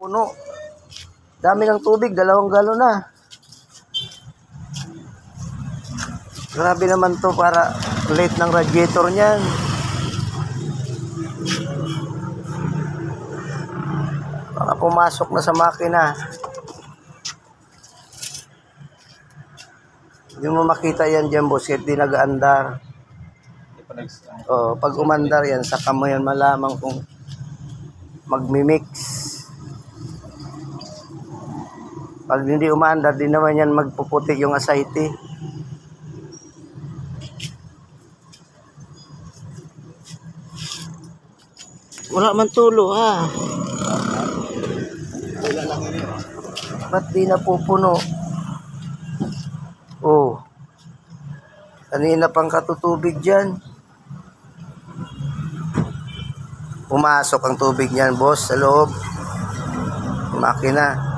Puno. Dami ng tubig, 2 galon na. Grabe naman to para late ng radiator niyan. Baka pumasok na sa makina. Hindi mo makita yan dyan, boss, kahit di nag-aandar. Pag umandar yan, saka mo yan malaman kung magmimix. Pag hindi umaandar, di naman yan magpuputi yung asayte. Wala man tulo, ha? Ba't di napupuno? Oh. Kanina pang katutubig dyan. Pumasok ang tubig niyan, boss, sa loob. Makina.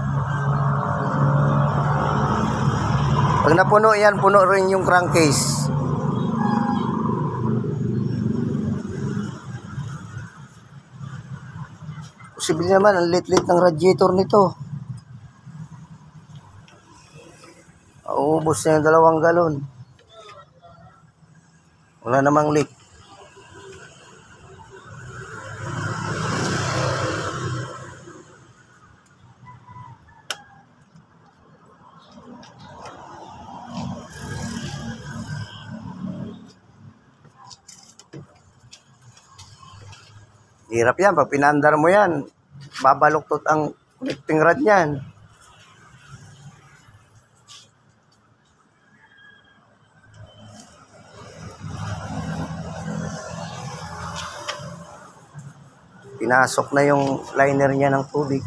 Pag napuno yan, puno rin yung crankcase. Posible naman, ang lit-lit ng radiator nito. Ubos na yung 2 galon. Wala namang leak. Hirap yan. Pag pinandar mo yan, babaluktot ang connecting rod niyan. Pinasok na yung liner niya ng tubig.